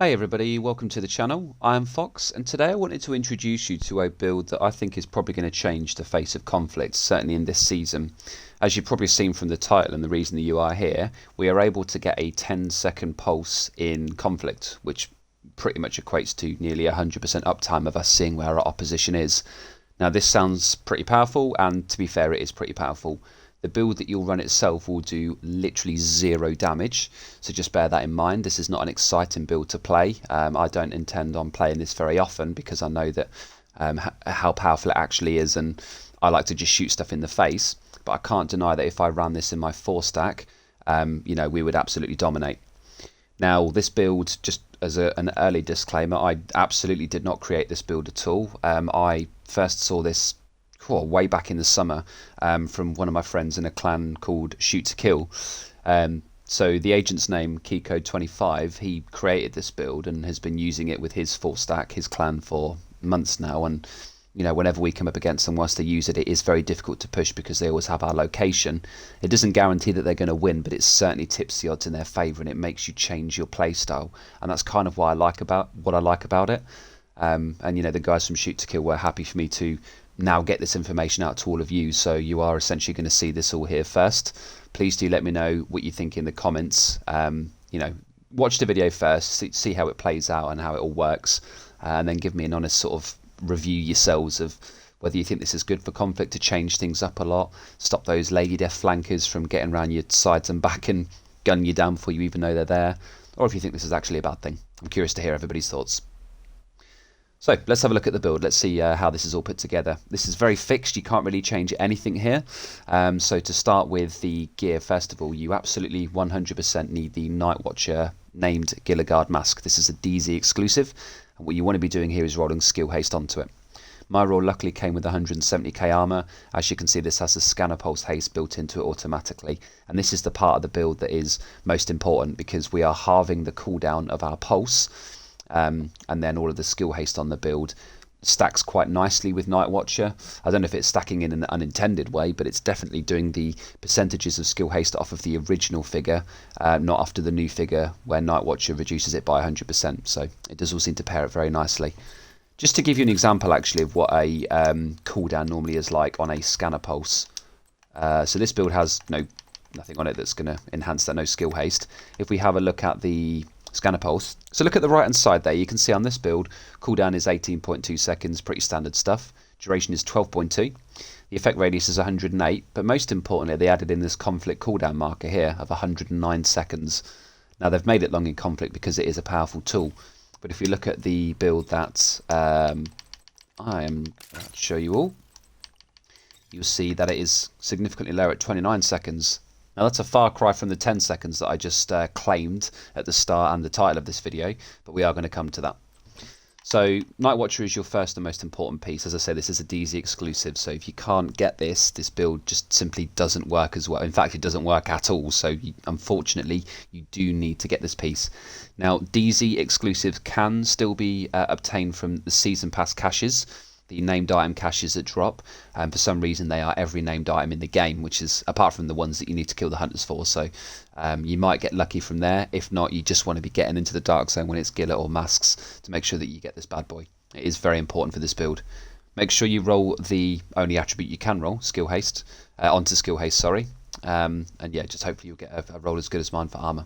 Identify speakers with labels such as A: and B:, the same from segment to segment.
A: Hey everybody, welcome to the channel. I am Fox, and today I wanted to introduce you to a build that I think is probably going to change the face of conflict, certainly in this season. As you've probably seen from the title and the reason that you are here, we are able to get a 10-second pulse in conflict, which pretty much equates to nearly 100% uptime of us seeing where our opposition is. Now this sounds pretty powerful, and to be fair, it is pretty powerful. The build that you'll run itself will do literally 0 damage, so just bear that in mind. This is not an exciting build to play. I don't intend on playing this very often because I know that how powerful it actually is, and I like to just shoot stuff in the face. But I can't deny that if I ran this in my 4-stack, we would absolutely dominate. Now this build, just as an early disclaimer, I absolutely did not create this build at all. I first saw this way back in the summer from one of my friends in a clan called Shoot to Kill. So the agent's name, Keycode25, he created this build and has been using it with his 4-stack, his clan, for months now. And whenever we come up against them, whilst they use it, it is very difficult to push because they always have our location. It doesn't guarantee that they're going to win, but it certainly tips the odds in their favour, and it makes you change your play style. And that's kind of what I like about it. And the guys from Shoot to Kill were happy for me to now get this information out to all of you, so you are essentially going to see this all here first. Please do let me know what you think in the comments. Watch the video first, see how it plays out and how it all works, and then give me an honest sort of review yourselves of whether you think this is good for conflict to change things up a lot, stop those lady death flankers from getting around your sides and back and gunning you down before you even know they're there, or if you think this is actually a bad thing. I'm curious to hear everybody's thoughts. So let's have a look at the build. Let's see how this is all put together. This is very fixed. You can't really change anything here. So to start with the gear, first of all, you absolutely 100% need the Night Watcher named Gilligard mask. This is a DZ exclusive, and what you want to be doing here is rolling skill haste onto it. My roll luckily came with 170k armor. As you can see, this has a scanner pulse haste built into it automatically, and this is the part of the build that is most important because we are halving the cooldown of our pulse. And then all of the skill haste on the build stacks quite nicely with Night Watcher. I don't know if it's stacking in an unintended way, but it's definitely doing the percentages of skill haste off of the original figure, not after the new figure where Night Watcher reduces it by 100%. So it does all seem to pair it very nicely. Just to give you an example actually of what a cooldown normally is like on a scanner pulse. So this build has nothing on it that's going to enhance that, no skill haste. If we have a look at the scanner pulse. So look at the right hand side there, you can see on this build cooldown is 18.2 seconds, pretty standard stuff. Duration is 12.2. The effect radius is 108, but most importantly they added in this conflict cooldown marker here of 109 seconds. Now they've made it long in conflict because it is a powerful tool, but if you look at the build that I am going to show you all, you'll see that it is significantly lower at 29 seconds. Now that's a far cry from the 10 seconds that I just claimed at the start and the title of this video, but we are going to come to that. So Night Watcher is your first and most important piece. As I say, this is a DZ exclusive, so if you can't get this build just simply doesn't work as well. In fact, it doesn't work at all, so unfortunately you do need to get this piece. Now DZ exclusives can still be obtained from the Season Pass caches, the named item caches that drop, and for some reason they are every named item in the game, which is apart from the ones that you need to kill the hunters for, so you might get lucky from there. If not, you just want to be getting into the dark zone when it's Gilla or masks to make sure that you get this bad boy. It is very important for this build. Make sure you roll the only attribute you can roll, skill haste, onto skill haste, sorry, and yeah, just hopefully you'll get a roll as good as mine for armor.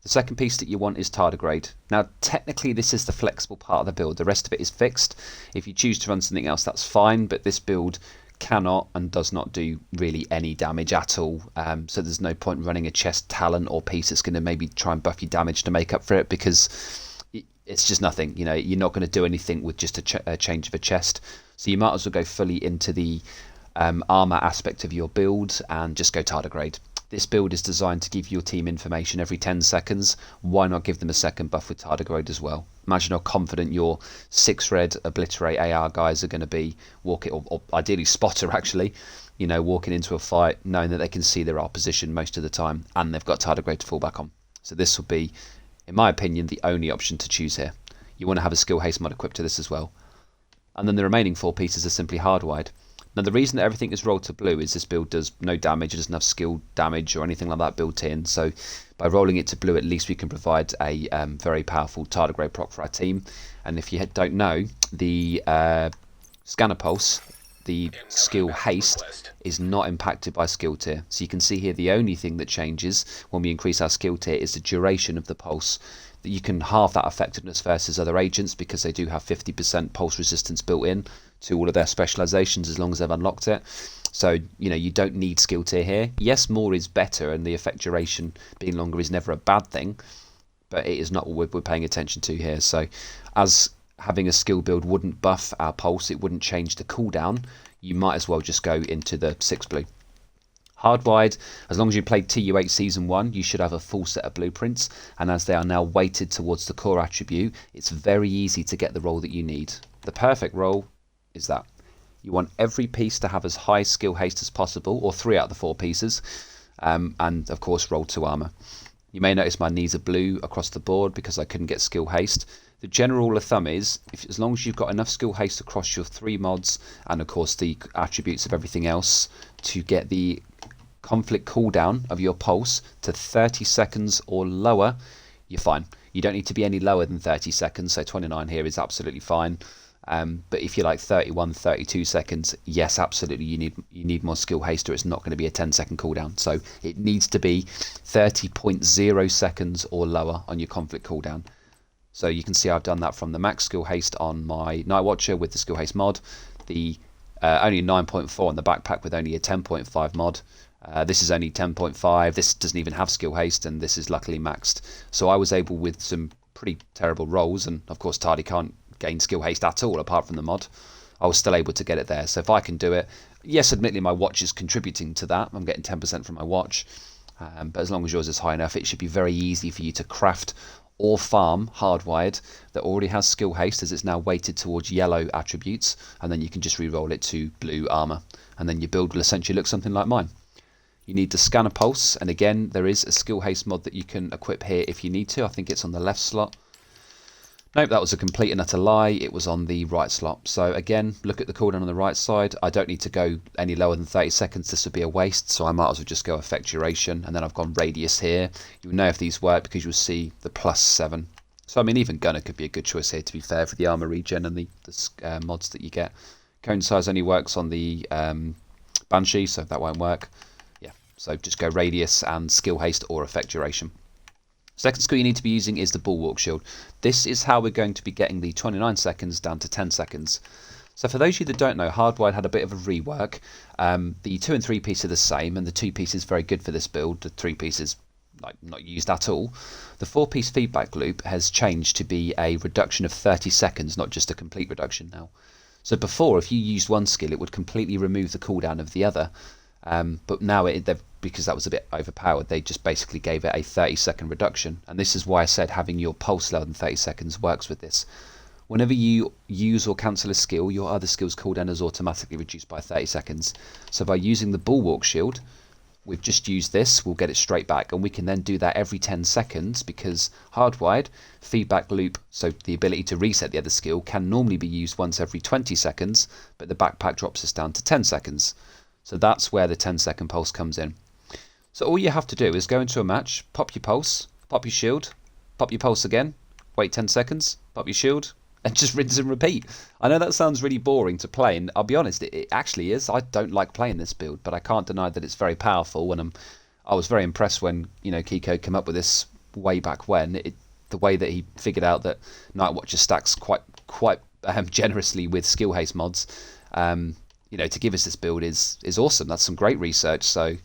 A: The second piece that you want is Tardigrade. Now technically this is the flexible part of the build, the rest of it is fixed. If you choose to run something else that's fine, but this build cannot and does not do really any damage at all, so there's no point running a chest talent or piece that's going to maybe try and buff you damage to make up for it, because it's just nothing. You're not going to do anything with just a change of a chest, so you might as well go fully into the armor aspect of your build and just go Tardigrade. This build is designed to give your team information every 10 seconds. Why not give them a second buff with Tardigrade as well? Imagine how confident your 6 red obliterate AR guys are going to be walking, or ideally spotter actually, walking into a fight knowing that they can see their opposition most of the time and they've got Tardigrade to fall back on. So this will be, in my opinion, the only option to choose here. You want to have a skill haste mod equipped to this as well. And then the remaining 4 pieces are simply hardwired. Now the reason that everything is rolled to blue is this build does no damage, it doesn't have skill damage or anything like that built in, so by rolling it to blue at least we can provide a very powerful Tardigrade proc for our team. And if you don't know, the Scanner Pulse, the skill haste, is not impacted by skill tier. So you can see here the only thing that changes when we increase our skill tier is the duration of the pulse. You can halve that effectiveness versus other agents because they do have 50% pulse resistance built in to all of their specializations as long as they've unlocked it. So, you don't need skill tier here. Yes, more is better, and the effect duration being longer is never a bad thing, but it is not what we're paying attention to here. So, as having a skill build wouldn't buff our pulse, it wouldn't change the cooldown, you might as well just go into the 6 blue. Hardwired, as long as you played TU8 Season 1, you should have a full set of blueprints, and as they are now weighted towards the core attribute, it's very easy to get the roll that you need. The perfect roll is that. You want every piece to have as high skill haste as possible, or 3 out of the 4 pieces, and of course roll 2 armor. You may notice my knees are blue across the board because I couldn't get skill haste. The general rule of thumb is, as long as you've got enough skill haste across your 3 mods, and of course the attributes of everything else, to get the conflict cooldown of your pulse to 30 seconds or lower, you're fine. You don't need to be any lower than 30 seconds, so 29 here is absolutely fine. But if you're like 31, 32 seconds, yes, absolutely, you need more skill haste, or it's not going to be a 10-second cooldown. So it needs to be 30.0 seconds or lower on your conflict cooldown. So you can see I've done that from the max skill haste on my Night Watcher with the skill haste mod, the only 9.4 on the backpack with only a 10.5 mod. This is only 10.5, this doesn't even have skill haste, and this is luckily maxed. So I was able, with some pretty terrible rolls, and of course Tardy can't gain skill haste at all apart from the mod, I was still able to get it there. So if I can do it, yes, admittedly my watch is contributing to that, I'm getting 10% from my watch, but as long as yours is high enough, it should be very easy for you to craft or farm Hardwired that already has skill haste, as it's now weighted towards yellow attributes, and then you can just re-roll it to blue armor, and then your build will essentially look something like mine. You need the Scanner Pulse, and again there is a skill haste mod that you can equip here if you need to. I think it's on the left slot. Nope, that was a complete and utter lie. It was on the right slot. So again, look at the cooldown on the right side. I don't need to go any lower than 30 seconds. This would be a waste, so I might as well just go effect duration. And then I've gone radius here. You'll know if these work because you'll see the +7. So I mean, even Gunner could be a good choice here, to be fair, for the armor regen and the mods that you get. Cone size only works on the Banshee, so that won't work. Yeah, so just go radius and skill haste or effect duration. Second skill you need to be using is the Bulwark Shield. This is how we're going to be getting the 29 seconds down to 10 seconds. So for those of you that don't know, Hardwired had a bit of a rework. The 2 and 3 piece are the same, and the 2 piece is very good for this build. The 3 piece is not used at all. The 4-piece feedback loop has changed to be a reduction of 30 seconds, not just a complete reduction now. So before, if you used one skill, it would completely remove the cooldown of the other. But now, because that was a bit overpowered, they just basically gave it a 30-second reduction. And this is why I said having your pulse lower than 30 seconds works with this. Whenever you use or cancel a skill, your other skill's cooldown is automatically reduced by 30 seconds. So by using the Bulwark Shield, we've just used this, we'll get it straight back. And we can then do that every 10 seconds because Hardwired, feedback loop, so the ability to reset the other skill, can normally be used once every 20 seconds, but the backpack drops us down to 10 seconds. So that's where the 10-second pulse comes in. So all you have to do is go into a match, pop your pulse, pop your shield, pop your pulse again, wait 10 seconds, pop your shield, and just rinse and repeat. I know that sounds really boring to play, and I'll be honest, it actually is. I don't like playing this build, but I can't deny that it's very powerful, and I was very impressed when Kiko came up with this way back when. The way that he figured out that Night Watcher stacks quite generously with skill haste mods, to give us this build is awesome. That's some great research. So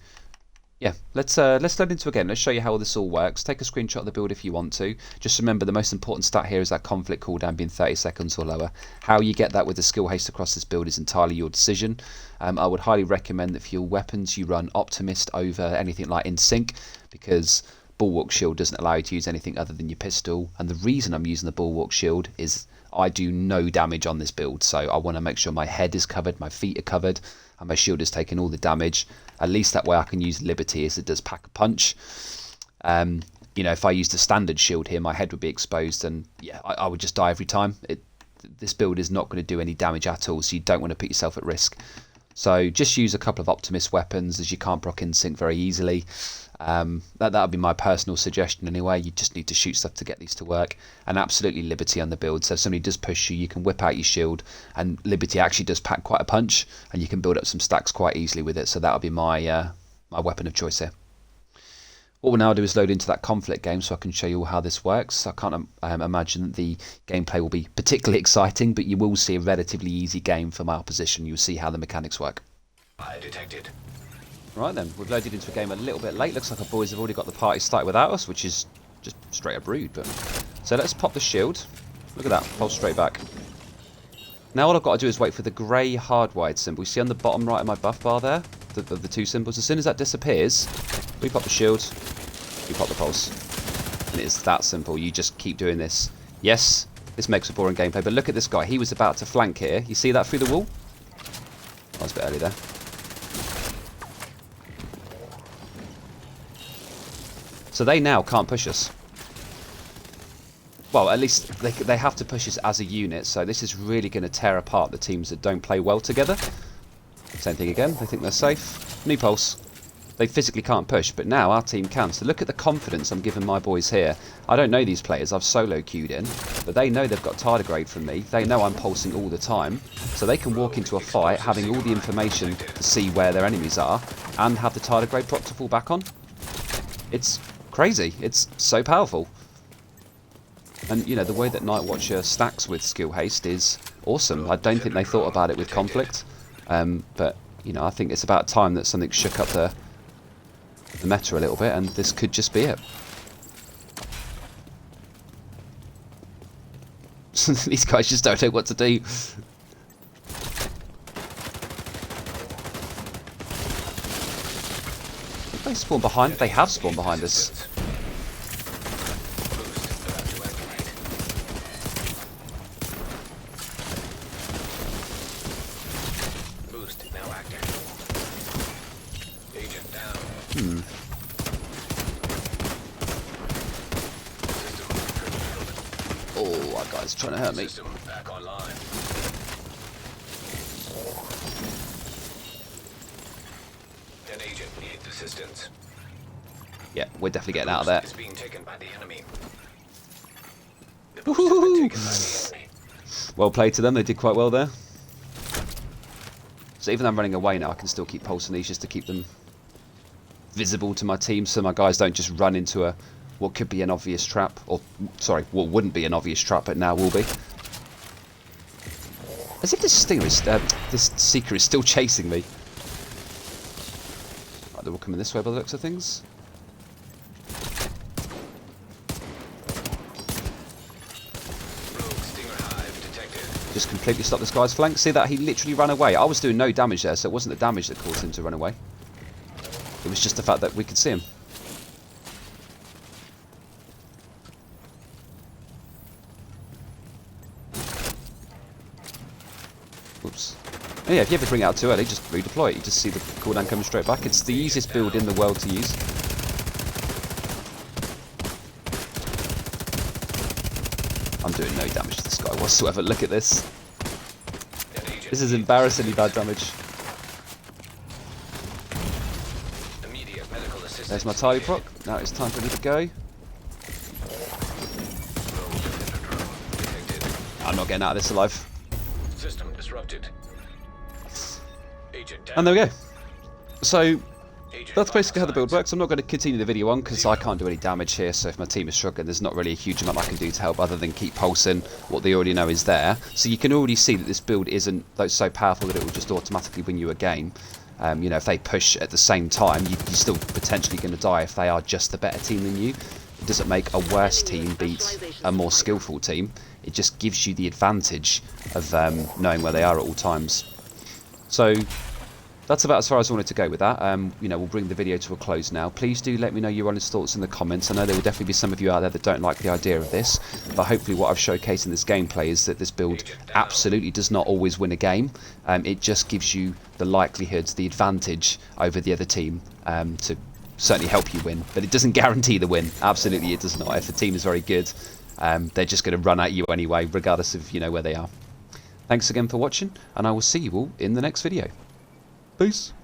A: yeah, let's load into it again. Let's show you how this all works. Take a screenshot of the build if you want to. Just remember the most important stat here is that conflict cooldown being 30 seconds or lower. How you get that with the skill haste across this build is entirely your decision. I would highly recommend that for your weapons you run Optimist over anything like In Sync, because Bulwark Shield doesn't allow you to use anything other than your pistol. And the reason I'm using the Bulwark Shield is I do no damage on this build, so I want to make sure my head is covered, my feet are covered, and my shield is taking all the damage. At least that way I can use Liberty, as it does pack a punch. If I used a standard shield here, my head would be exposed, and yeah, I would just die every time. This build is not going to do any damage at all, so you don't want to put yourself at risk. So just use a couple of Optimist weapons, as you can't proc Instinct very easily. That would be my personal suggestion anyway. You just need to shoot stuff to get these to work. And absolutely Liberty on the build. So if somebody does push you, you can whip out your shield, and Liberty actually does pack quite a punch, and you can build up some stacks quite easily with it. So that would be my my weapon of choice here. What we'll now do is load into that conflict game so I can show you how this works. I can't imagine that the gameplay will be particularly exciting, but you will see a relatively easy game for my opposition. You'll see how the mechanics work.
B: I detected.
A: Right then, we've loaded into a game a little bit late. Looks like our boys have already got the party started without us, which is just straight up rude. But so let's pop the shield. Look at that, pulse straight back. Now all I've got to do is wait for the grey hardwired symbol. You see on the bottom right of my buff bar there, the two symbols. As soon as that disappears, we pop the shield, we pop the pulse. And it's that simple. You just keep doing this. Yes, this makes a boring gameplay, but look at this guy. He was about to flank here. You see that through the wall? That was a bit early there. So they now can't push us. Well, at least they have to push us as a unit, so this is really going to tear apart the teams that don't play well together. Same thing again, they think they're safe. New pulse. They physically can't push, but now our team can. So look at the confidence I'm giving my boys here. I don't know these players, I've solo queued in, but they know they've got Tardigrade from me. They know I'm pulsing all the time, so they can walk into a fight having all the information to see where their enemies are, and have the Tardigrade proc to fall back on. It's crazy, it's so powerful. And you know, the way that Nightwatcher stacks with skill haste is awesome. I don't think they thought about it with conflict, but you know, I think it's about time that something shook up the meta a little bit, and this could just be it. These guys just don't know what to do. Did they spawn behind? They have spawned behind us. Oh, that guy's trying to hurt me.
B: Back online. An agent needs assistance.
A: Yeah, we're definitely getting out of there.
B: It's being taken by the enemy.
A: Well played to them, they did quite well there. So even though I'm running away now, I can still keep pulsing these just to keep them visible to my team, so my guys don't just run into what could be an obvious trap, or sorry, what wouldn't be an obvious trap, but now will be. As if this Stinger is, this Seeker is still chasing me. Right, they're all coming this way by the looks of things. Just completely stop this guy's flank. See that? He literally ran away. I was doing no damage there, so it wasn't the damage that caused him to run away. It was just the fact that we could see him. Whoops. And yeah, if you ever bring it out too early, just redeploy it. You just see the cooldown coming straight back. It's the easiest build in the world to use. I'm doing no damage to this guy whatsoever. Look at this. This is embarrassingly bad damage. There's my Tally proc. Now it's time for me to go. I'm not getting out of this alive.
B: System disrupted.
A: And there we go. So that's basically how the build works. I'm not going to continue the video on because I can't do any damage here, so if my team is struggling, there's not really a huge amount I can do to help other than keep pulsing what they already know is there. So you can already see that this build isn't so powerful that it will just automatically win you a game. You know, if they push at the same time, you're still potentially going to die if they are just a better team than you. It doesn't make a worse team beat a more skillful team. It just gives you the advantage of knowing where they are at all times. So that's about as far as I wanted to go with that. You know, we'll bring the video to a close now. Please do let me know your honest thoughts in the comments. I know there will definitely be some of you out there that don't like the idea of this, but hopefully what I've showcased in this gameplay is that this build absolutely does not always win a game. It just gives you the likelihoods, the advantage over the other team to certainly help you win, but it doesn't guarantee the win. Absolutely it does not. If the team is very good, they're just going to run at you anyway, regardless of, you know, where they are. Thanks again for watching, and I will see you all in the next video. Peace.